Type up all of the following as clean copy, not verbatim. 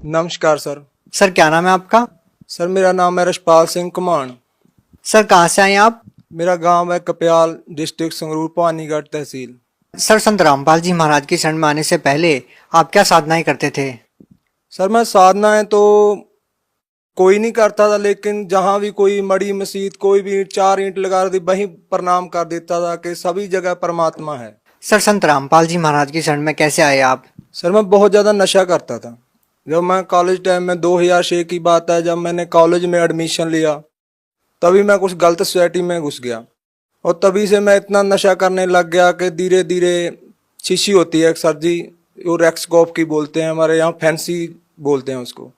नमस्कार sir. Sir क्या नाम है आपका? सर मेरा नाम है रशपाल सिंह कुमाण। सर कहाँ से आए हैं आप? मेरा गांव है कपयाल, डिस्ट्रिक्ट संगरूर, पानीगढ़ तहसील। सर संत रामपाल जी महाराज की शरण में आने से पहले आप क्या साधनाएं करते थे? सर मैं साधनाएं तो कोई नहीं करता था, लेकिन जहां भी कोई मड़ी मस्जिद कोई भी चार ईंट लगा दी वहीं प्रणाम कर देता था कि सभी जगह परमात्मा है। सर संत रामपाल जी महाराज की शरण में कैसे आए आप? सर मैं बहुत ज़्यादा नशा करता था। जब मैं कॉलेज टाइम में 2006 की बात है, जब मैंने कॉलेज में एडमिशन लिया तभी मैं कुछ गलत सोसाइटी में घुस गया और तभी से मैं इतना नशा करने लग गया कि धीरे धीरे शीशी होती है एक सर जी, वो रेक्सकॉफ की बोलते हैं, हमारे यहाँ फैंसी बोलते हैं उसको।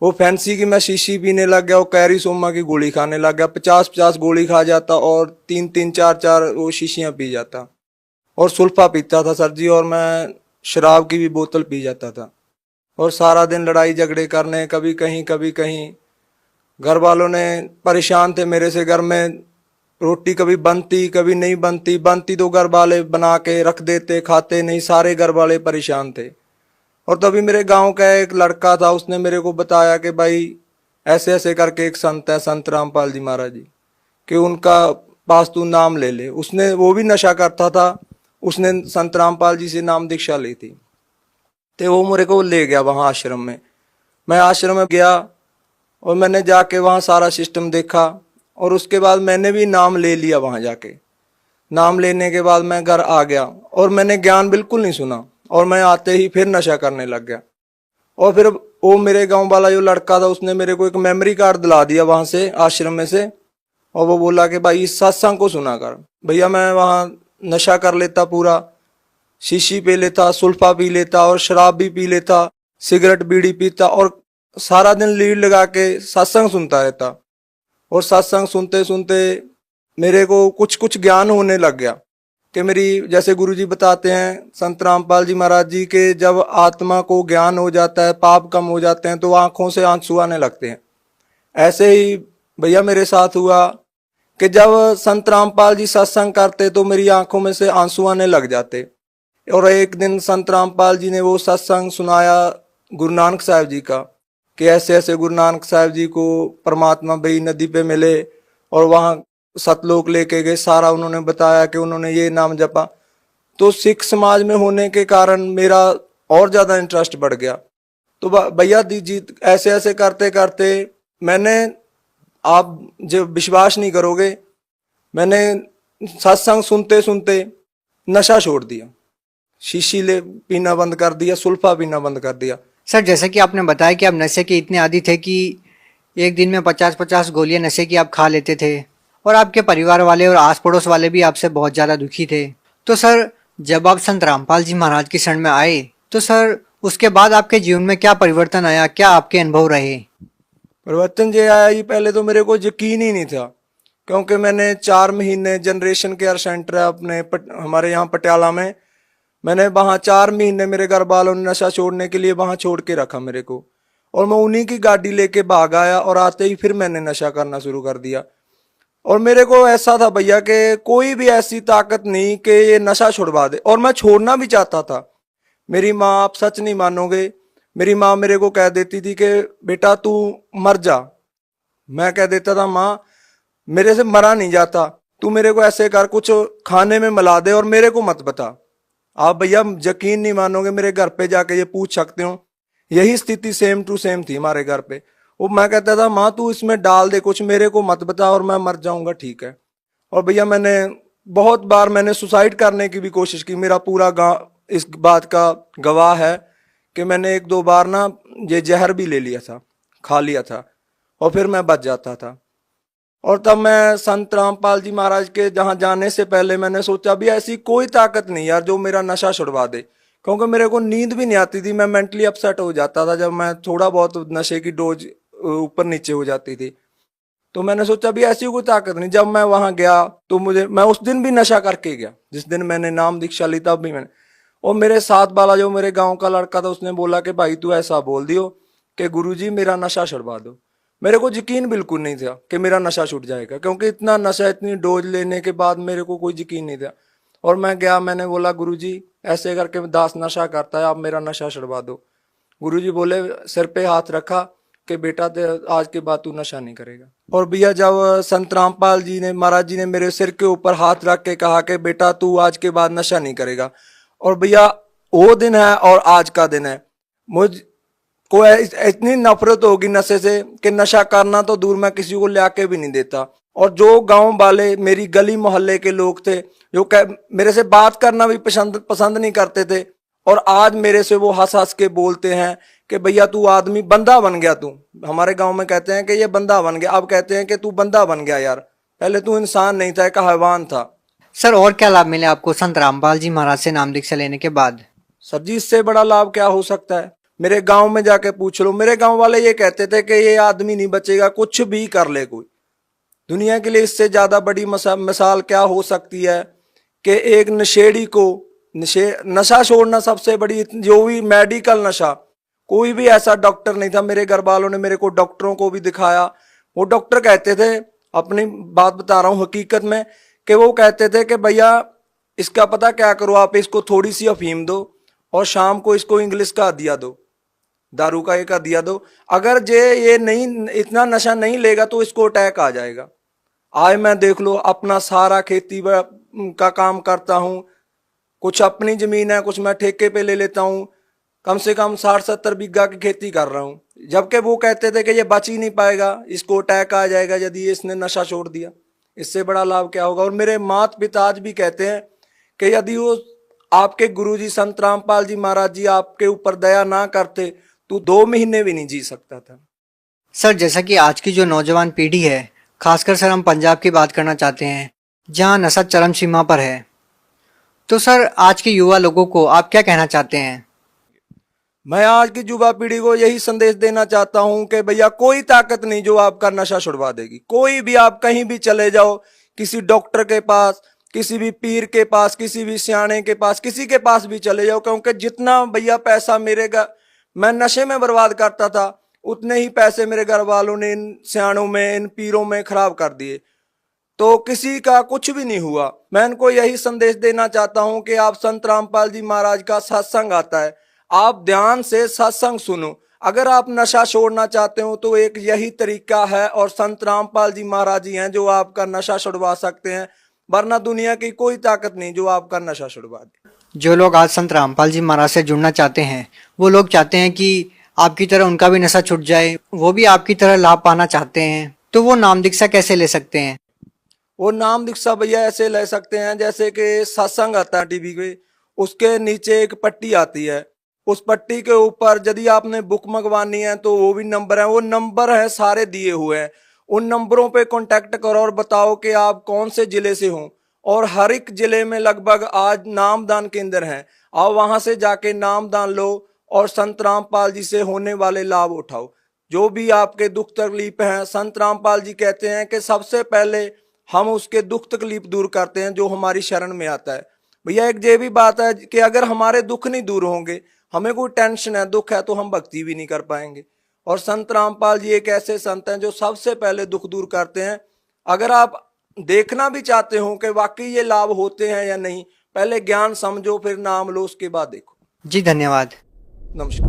वो फैंसी की मैं शीशी पीने लग गया, वो कैरी सोमा की गोली खाने लग गया। 50-50 गोली खा जाता और 3-3 4-4 वो शीशियाँ पी जाता और सुल्फा पीता था सर जी, और मैं शराब की भी बोतल पी जाता था और सारा दिन लड़ाई झगड़े करने, कभी कहीं कभी कहीं। घर वालों ने परेशान थे मेरे से। घर में रोटी कभी बनती कभी नहीं बनती, बनती तो घर वाले बना के रख देते, खाते नहीं, सारे घर वाले परेशान थे। और तभी मेरे गांव का एक लड़का था, उसने मेरे को बताया कि भाई ऐसे ऐसे करके एक संत है, संत रामपाल जी महाराज जी, कि उनका पास तू नाम ले ले। उसने, वो भी नशा करता था, उसने संत रामपाल जी से नाम दीक्षा ली थी। तो वो मेरे को ले गया वहाँ आश्रम में। मैं आश्रम में गया और मैंने जाके वहाँ सारा सिस्टम देखा और उसके बाद मैंने भी नाम ले लिया वहाँ जाके। नाम लेने के बाद मैं घर आ गया और मैंने ज्ञान बिल्कुल नहीं सुना और मैं आते ही फिर नशा करने लग गया। और फिर वो मेरे गांव वाला जो लड़का था, उसने मेरे को एक मेमोरी कार्ड दिला दिया वहाँ से, आश्रम में से, और वो बोला कि भाई इस सत्संग को सुना कर। भैया मैं वहाँ नशा कर लेता पूरा, शीशी पी लेता, सुल्फा पी लेता और शराब भी पी लेता, सिगरेट बीड़ी पीता और सारा दिन लीड लगा के सत्संग सुनता रहता। और सत्संग सुनते सुनते मेरे को कुछ कुछ ज्ञान होने लग गया कि मेरी, जैसे गुरुजी बताते हैं संत रामपाल जी महाराज जी के, जब आत्मा को ज्ञान हो जाता है, पाप कम हो जाते हैं तो आंखों से आंसू आने लगते हैं। ऐसे ही भैया मेरे साथ हुआ कि जब संत रामपाल जी सत्संग करते तो मेरी आंखों में से आंसू आने लग जाते। और एक दिन संत रामपाल जी ने वो सत्संग सुनाया गुरु नानक साहब जी का, कि ऐसे ऐसे गुरु नानक साहब जी को परमात्मा बई नदी पे मिले और वहाँ सतलोक लेके गए। सारा उन्होंने बताया कि उन्होंने ये नाम जपा। तो सिख समाज में होने के कारण मेरा और ज़्यादा इंटरेस्ट बढ़ गया। तो भैया जी ऐसे ऐसे करते करते मैंने, आप जब विश्वास नहीं करोगे, मैंने सत्संग सुनते सुनते नशा छोड़ दिया। शीशी ले पीना बंद कर दिया, सुल्फा पीना बंद कर दिया। सर जैसे कि आपने बताया कि आप नशे के इतने आदी थे कि एक दिन में 50-50 गोलियां नशे की आप खा लेते थे और आपके परिवार वाले और आस पड़ोस वाले भी आपसे बहुत ज़्यादा दुखी थे। तो सर जब आप संत रामपाल जी महाराज की शरण में आए तो सर उसके बाद आपके जीवन में क्या परिवर्तन आया, क्या आपके अनुभव रहे? परिवर्तन जो आया, ये पहले तो मेरे को यकीन ही नहीं था, क्योंकि मैंने 4 महीने जनरेशन केयर सेंटर है अपने हमारे यहाँ पटियाला में, मैंने वहाँ 4 महीने मेरे घर वालों ने नशा छोड़ने के लिए वहाँ छोड़ के रखा मेरे को, और मैं उन्हीं की गाड़ी लेके भाग आया और आते ही फिर मैंने नशा करना शुरू कर दिया। और मेरे को ऐसा था भैया कि कोई भी ऐसी ताकत नहीं कि ये नशा छुड़वा दे, और मैं छोड़ना भी चाहता था। मेरी माँ, आप सच नहीं मानोगे, मेरी माँ मेरे को कह देती थी कि बेटा तू मर जा। मैं कह देता था माँ मेरे से मरा नहीं जाता, तू मेरे को ऐसे कर, कुछ खाने में मिला दे और मेरे को मत बता। आप भैया यकीन नहीं मानोगे, मेरे घर पे जाके ये पूछ सकते हो, यही स्थिति सेम टू सेम थी हमारे घर पे। वो मैं कहता था माँ तू इसमें डाल दे कुछ, मेरे को मत बता और मैं मर जाऊंगा, ठीक है। और भैया मैंने बहुत बार मैंने सुसाइड करने की भी कोशिश की। मेरा पूरा गांव इस बात का गवाह है कि मैंने 1-2 बार ना ये जहर भी ले लिया था, खा लिया था, और फिर मैं बच जाता था। और तब मैं संत रामपाल जी महाराज के जहाँ जाने से पहले मैंने सोचा भी ऐसी कोई ताकत नहीं यार जो मेरा नशा छुड़वा दे, क्योंकि मेरे को नींद भी नहीं आती थी, मैं मेंटली अपसेट हो जाता था जब मैं थोड़ा बहुत नशे की डोज ऊपर नीचे हो जाती थी। तो मैंने सोचा भी ऐसी कोई ताकत नहीं। जब मैं वहां गया तो मैं उस दिन भी नशा करके गया, जिस दिन मैंने नाम दीक्षा ली तब भी मैंने। और मेरे साथ वाला जो मेरे गांव का लड़का था, उसने बोला कि भाई तू ऐसा बोल दियो कि गुरुजी मेरा नशा छुड़वा दो। मेरे को यकीन बिल्कुल नहीं था कि मेरा नशा छूट जाएगा, क्योंकि इतना नशा, इतनी डोज लेने के बाद मेरे को कोई यकीन नहीं था। और मैं गया, मैंने बोला गुरुजी ऐसे करके दास नशा करता है, आप मेरा नशा छुड़वा दो। गुरुजी बोले, सिर पे हाथ रखा कि बेटा आज के बाद तू नशा नहीं करेगा। और भैया जब संत रामपाल जी ने, महाराज जी ने मेरे सिर के ऊपर हाथ रख के कहा कि बेटा तू आज के बाद नशा नहीं करेगा, और भैया वो दिन है और आज का दिन है, मुझ को इतनी नफरत होगी नशे से कि नशा करना तो दूर, मैं किसी को ले आके भी नहीं देता। और जो गांव वाले, मेरी गली मोहल्ले के लोग थे जो मेरे से बात करना भी पसंद नहीं करते थे, और आज मेरे से वो हंस हंस के बोलते हैं कि भैया तू आदमी बंदा बन गया, तू हमारे गांव में कहते हैं कि ये बंदा बन गया, अब कहते हैं कि तू बंदा बन गया यार, पहले तू इंसान नहीं था, एक हैवान था। सर और क्या लाभ मिले आपको संत रामपाल जी महाराज से नाम दीक्षा लेने के बाद? सर जी इससे बड़ा लाभ क्या हो सकता है, मेरे गांव में जाके पूछ लो, मेरे गांव वाले ये कहते थे कि ये आदमी नहीं बचेगा, कुछ भी कर ले कोई। दुनिया के लिए इससे ज्यादा बड़ी मिसाल क्या हो सकती है कि एक नशेड़ी को नशा छोड़ना सबसे बड़ी, जो भी मेडिकल नशा, कोई भी ऐसा डॉक्टर नहीं था, मेरे घर वालों ने मेरे को डॉक्टरों को भी दिखाया, वो डॉक्टर कहते थे, अपनी बात बता रहा हूँ हकीकत में, कि वो कहते थे कि भैया इसका पता क्या करो, आप इसको थोड़ी सी अफीम दो और शाम को इसको इंग्लिश का दिया दो, दारू का एक दिया दो, अगर ये नहीं, इतना नशा नहीं लेगा तो इसको अटैक आ जाएगा। आज मैं देख लो अपना सारा खेती का काम करता हूँ, कुछ अपनी जमीन है, कुछ मैं ठेके पे ले लेता हूँ, कम से कम 60-70 बीघा की खेती कर रहा हूँ, जबकि वो कहते थे कि ये बच ही नहीं पाएगा, इसको अटैक आ जाएगा यदि इसने नशा छोड़ दिया। इससे बड़ा लाभ क्या होगा। और मेरे माता पिता आज भी कहते हैं कि यदि वो आपके गुरुजी संत रामपाल जी महाराज जी आपके ऊपर दया ना करते तो 2 महीने भी नहीं जी सकता था। सर जैसा कि आज की जो नौजवान पीढ़ी है, खासकर सर हम पंजाब की बात करना चाहते हैं जहां नशा चरम सीमा पर है, तो सर आज के युवा लोगों को आप क्या कहना चाहते हैं? मैं आज की युवा पीढ़ी को यही संदेश देना चाहता हूं कि भैया कोई ताकत नहीं जो आपका नशा छुड़वा देगी। कोई भी, आप कहीं भी चले जाओ, किसी डॉक्टर के पास, किसी भी पीर के पास, किसी भी सियाने के पास, किसी के पास भी चले जाओ, क्योंकि जितना भैया पैसा मैं नशे में बर्बाद करता था, उतने ही पैसे मेरे घर वालों ने इन सियानों में, इन पीरों में खराब कर दिए, तो किसी का कुछ भी नहीं हुआ। मैं इनको यही संदेश देना चाहता हूं कि आप संत रामपाल जी महाराज का सत्संग आता है, आप ध्यान से सत्संग सुनो। अगर आप नशा छोड़ना चाहते हो तो एक यही तरीका है, और संत रामपाल जी महाराज जी हैं जो आपका नशा छुड़वा सकते हैं, वरना दुनिया की कोई ताकत नहीं जो आपका नशा छुड़वा दे। जो लोग आज संत रामपाल जी महाराज से जुड़ना चाहते हैं, वो लोग चाहते हैं कि आपकी तरह उनका भी नशा छूट जाए, वो भी आपकी तरह लाभ पाना चाहते हैं, तो वो नाम दीक्षा कैसे ले सकते हैं? वो नाम दीक्षा भैया ऐसे ले सकते हैं जैसे कि सत्संग आता है टीवी पे, उसके नीचे एक पट्टी आती है, उस पट्टी के ऊपर यदि आपने बुक मंगवानी है तो वो भी नंबर है, वो नंबर है सारे दिए हुए हैं, उन नंबरों पे कांटेक्ट करो और बताओ कि आप कौन से जिले से हो। और हर एक जिले में लगभग आज नामदान केंद्र हैं, आप वहां से जाके नामदान लो और संत रामपाल जी से होने वाले लाभ उठाओ। जो भी आपके दुख तकलीफ हैं, संत रामपाल जी कहते हैं कि सबसे पहले हम उसके दुख तकलीफ दूर करते हैं जो हमारी शरण में आता है। भैया एक ये भी बात है कि अगर हमारे दुख नहीं दूर होंगे, हमें कोई टेंशन है, दुख है, तो हम भक्ति भी नहीं कर पाएंगे। और संत रामपाल जी एक ऐसे संत हैं जो सबसे पहले दुख दूर करते हैं। अगर आप देखना भी चाहते हो कि वाकई ये लाभ होते हैं या नहीं, पहले ज्ञान समझो, फिर नाम लो, उसके बाद देखो। जी धन्यवाद। नमस्कार।